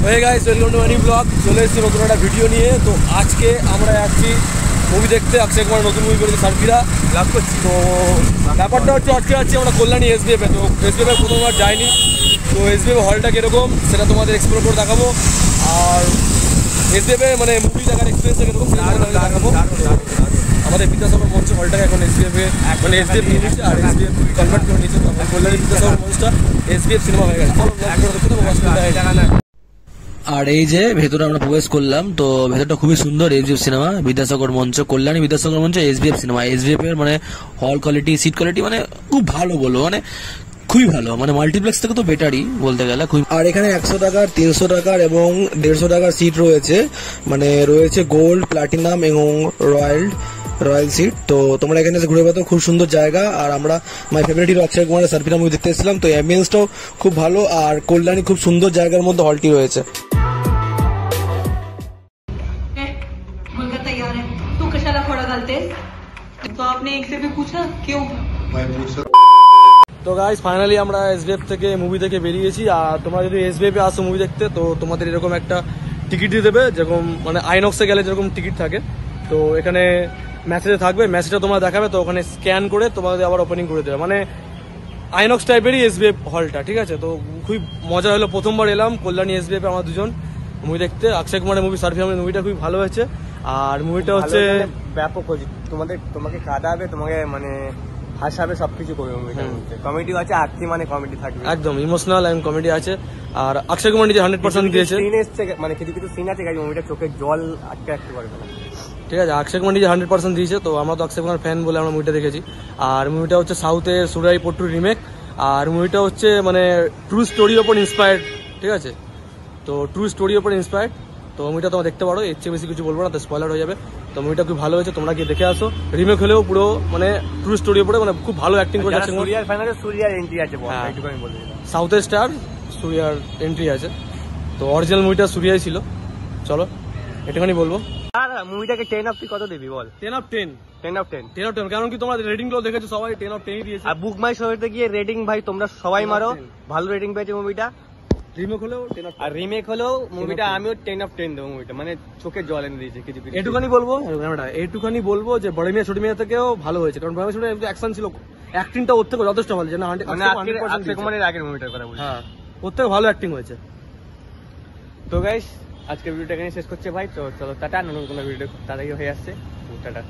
Hey guys, welcome to any vlog. চলে এসেছি নতুন একটা ভিডিও নিয়ে। তো আজকে আমরা যাচ্ছি মুভি দেখতে। অক্ষয় কুমার নতুন মুভি করেছে সার্কিরা লাভ করছি। তো ব্যাপারটা হচ্ছে আজকে যাচ্ছি আমরা কল্যাণী এসবিএফে। তো এসবিএফে প্রথমবার যাইনি, তো এসবিএফ হলটা কীরকম সেটা তোমাদের এক্সপ্লোর করে দেখাবো। আর এসবিএফে মানে মুভি দেখার এক্সপিরিয়েন্সটা কীরকম সেটা দেখাবো। আমাদের বিদ্যাসাগর মঞ্চ হলটাকে এখন এসবিএফে মানে এসবিএফ নিয়ে নিচ্ছে, আর এসবিএফ কনভার্ট করে নিচ্ছে। কল্যাণী বিদ্যাসাগর মঞ্চটা এসবিএফ সিনেমা হয়ে গেছে। আর এই যে ভেতরে আমরা প্রবেশ করলাম, তো ভেতরটা খুবই সুন্দর। এসবিএফ সিনেমা, বিদ্যাসাগর মঞ্চ, কল্যাণী বিদ্যাসাগর মঞ্চ, এসবিএফ সিনেমা। এসবিএফ এর মানে হল কোয়ালিটি, সিট কোয়ালিটি মানে খুব ভালো, বলবো মানে খুবই ভালো, মানে মাল্টিপ্লেক্স থেকে তো বেটারই বলতে গেলে খুব। আর এখানে 100 টাকার, 300 টাকার এবং 150 টাকার সিট রয়েছে, মানে রয়েছে গোল্ড, প্লাটিনাম এবং রয়্যাল সিট। তো তোমরা এখানে এসে ঘুরে পাতো, খুব সুন্দর জায়গা। আর আমরা মাই ফেভারিট হিরো অক্ষয় কুমারের সার্কিরা মুভি দেখতে এসেছিলাম। তো অ্যাম্বিয়েন্সটাও খুব ভালো, আর কল্যাণী খুব সুন্দর জায়গার মধ্যে হলটি রয়েছে। তো গাইস ফাইনালি আমরা এসবিএফ থেকে মুভি দেখে বেরিয়েছি। আর তোমরা যদি এসবিএফে আসো মুভি দেখতে, তো তোমাদের এরকম একটা টিকিট দিয়ে দেবে, যেরকম মানে আইনক্সে গেলে যেরকম টিকিট থাকে। তো এখানে মেসেজে থাকবে, মেসেজটা তোমরা দেখাবে, তো ওখানে স্ক্যান করে তোমাদের আবার ওপেনিং করে দেবে, মানে আইনক্স টাইপেরই এসবিএফ হলটা, ঠিক আছে। তো খুবই মজা হলো, প্রথমবার এলাম কল্যাণী এসবিএফে আমরা দুজন মুভি দেখতে। অক্ষয় কুমারের মুভি সার্ফি আমার মুভিটা খুবই ভালো হয়েছে। আর মুভিটা হচ্ছে ব্যাপক হয়েছে, তোমাকে কাঁদাবে, তোমাকে মানে হাসাবে, সবকিছু করবে মুভিটার মধ্যে। কমেডি আছে, আর্থি মানে কমেডি থাকবে, একদম ইমোশনাল এবং কমেডি আছে। আর অক্ষয় কুমার নিজে 100% দিয়েছে, মানে কিছু সিন আছে মুভিটা চোখে জল আটকে রাখতে পারবে না, ঠিক আছে। অক্ষয় কুমার নিজে 100% দিয়েছে। তো আমরা তো অক্ষয় কুমার ফ্যান বলে আমরা মুভিটা দেখেছি। আর মুভিটা হচ্ছে সাউথের সুরাই পট্টুর রিমেক। আর মুভিটা হচ্ছে মানে ট্রু স্টোরির ওপর ইন্সপায়ার্ড, ঠিক আছে। তো ট্রু স্টোরির ওপর ইন্সপায়ার্ড। তো মুভিটা তোমরা দেখতে পারো, এর চেয়ে বেশি কিছু বলবো না, তো স্পয়লার হয়ে যাবে। তো মুভিটা খুব ভালো হয়েছে, তোমরা গিয়ে দেখে আসো। রিমেক হলেও পুরো মানে ট্রু স্টোরির উপরে মানে খুব ভালো অ্যাক্টিং করেছে। সুরিয়ার এন্ট্রি আছে, একটুখানি বলে দিলাম। সাউথের স্টার সুরিয়ার এন্ট্রি আছে। তো অরিজিনাল মুভিটা সুরিয়াই ছিল। চলো একটুখানি বলবো। মুভিটাকে 10 অফ 10 কত দিবি বল? 10 অফ 10। 10 অফ 10, 10 অফ 10, কারণ কি তোমরা রেটিং গুলো দেখেছো, সবাই 10 অফ 10 দিয়েছে। আর বুক মাই শোতে গিয়ে রেটিং ভাই তোমরা সবাই মারো, ভালো রেটিং পেয়েছে মুভিটা। রিমেক হলেও 10 অফ 10, আর রিমেক হলেও মুভিটা আমিও 10 অফ 10 দেবো মুভিটা, মানে চোখে জল এনে দিয়েছে কিছু কিছু। এইটুখানি বলবো যে বড় মিয়া ছোট মিয়া থেকেও ভালো হয়েছে, কারণ বড় মিয়া ছোট মিয়া অ্যাকশন ছিল, অ্যাক্টিংটা ওর থেকে যথেষ্ট ভালো, যেন অক্ষয় কুমারের আগের মুভিটার কথা বলছি। হ্যাঁ, ওর থেকে ভালো অ্যাক্টিং হয়েছে। তো গাইস আজকে ভিডিওটা এখানে শেষ করছে ভাই। তো চলো টাটা, নতুন কোনো ভিডিও তাড়াতাড়ি হয়ে আসছে। টাটা।